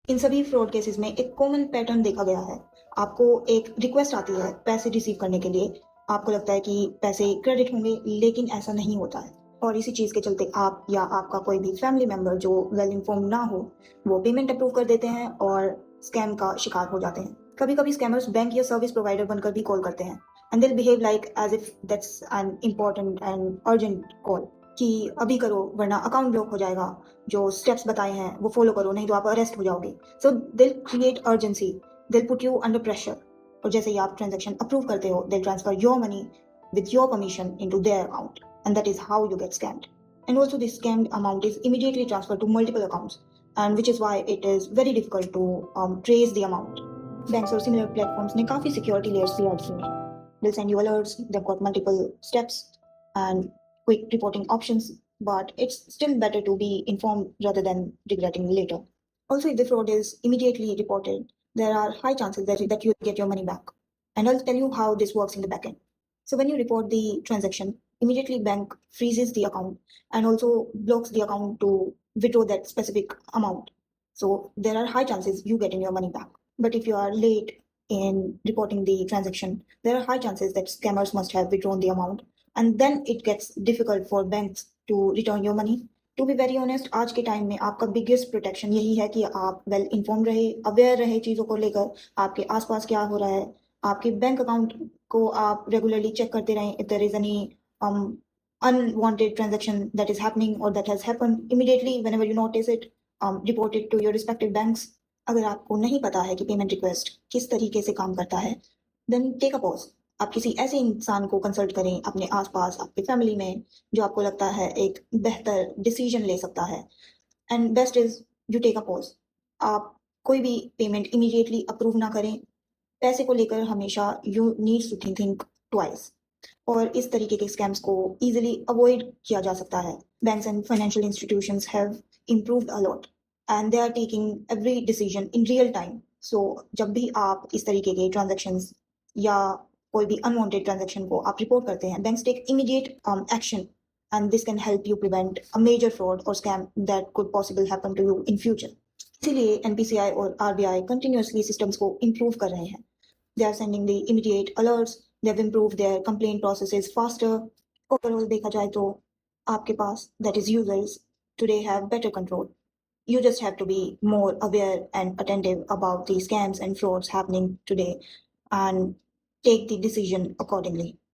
इन सभी fraud cases में एक कॉमन पैटर्न देखा गया है। आपको एक रिक्वेस्ट आती है पैसे रिसीव करने के लिए। आपको लगता है कि पैसे क्रेडिट होंगे, लेकिन ऐसा नहीं होता है। और इसी चीज़ के चलते आप या आपका कोई भी फैमिली मेंबर जो वेल इन्फॉर्म ना हो, वो पेमेंट अप्रूव कर देते हैं और स्कैम का शिकार हो जाते हैं। कभी कभी स्कैमर्स बैंक या सर्विस प्रोवाइडर बनकर भी कॉल करते हैं, and they'll behave like as if that's an important and urgent call, कि अभी करो वरना अकाउंट ब्लॉक हो जाएगा, जो स्टेप्स बताए हैं वो फॉलो करो नहीं तो आप अरेस्ट हो जाओगे। सो दिल क्रिएट अर्जेंसी, दिल पुट यू अंडर प्रेशर, और जैसे ही आप ट्रांजेक्शन अप्रूव करते हो, दिल transfer your money with your permission into their account, and that is how you get scammed. And also this scammed amount is immediately transferred to multiple accounts, and which is why it is very difficult to trace the amount. Banks or similar platforms ने काफी security layers भी add किए हैं. They'll send you alerts, they've got multiple steps and quick reporting options, but it's still better to be informed rather than regretting later. Also, if the fraud is immediately reported, there are high chances that you get your money back. And I'll tell you how this works in the backend. So when you report the transaction, immediately bank freezes the account and also blocks the account to withdraw that specific amount. So there are high chances you getting your money back. But if you are late in reporting the transaction, there are high chances that scammers must have withdrawn the amount, and then it gets difficult for banks to return your money. To be very honest, आज के time में आपका biggest protection यही है कि आप well inform रहे, aware रहे चीज़ों को लेकर, आपके आसपास क्या हो रहा है, आपके बैंक अकाउंट को आप रेगुलरली चेक करते रहें। If there is any unwanted transaction that is happening or that has happened, immediately whenever you notice it, report it to your respective banks. अगर आपको नहीं पता है कि पेमेंट रिक्वेस्ट किस तरीके से काम करता है, देन टेक अ पॉज। आप किसी ऐसे इंसान को कंसल्ट करें अपने आसपास, आपकी फैमिली में, जो आपको लगता है एक बेहतर डिसीजन ले सकता है। And best is you take a pause. आप कोई भी पेमेंट इमीडिएटली अप्रूव ना करें। पैसे को लेकर हमेशा you needs to think twice, और इस तरीके के स्कैम्स को इजीली अवॉइड किया जा सकता है। Banks and financial institutions have improved a lot and they are taking every decision in real time. So जब भी आप इस तरीके के ट्रांजेक्शन्स या कोई भी अनवांटेड ट्रांजेक्शन को आप रिपोर्ट करते हैं, banks take immediate action, and this can help you prevent a major fraud or scam that could possible happen to you in future. इसीलिए एनपीसीआई और आरबीआई कंटिन्यूअसली सिस्टम्स को इम्प्रूव कर रहे हैं। They are sending the immediate alerts. They've improved their complaint processes faster. Overall देखा जाए तो आपके पास, that is users, today have better control. You just have to be more aware and attentive about the scams and frauds happening today and take the decision accordingly.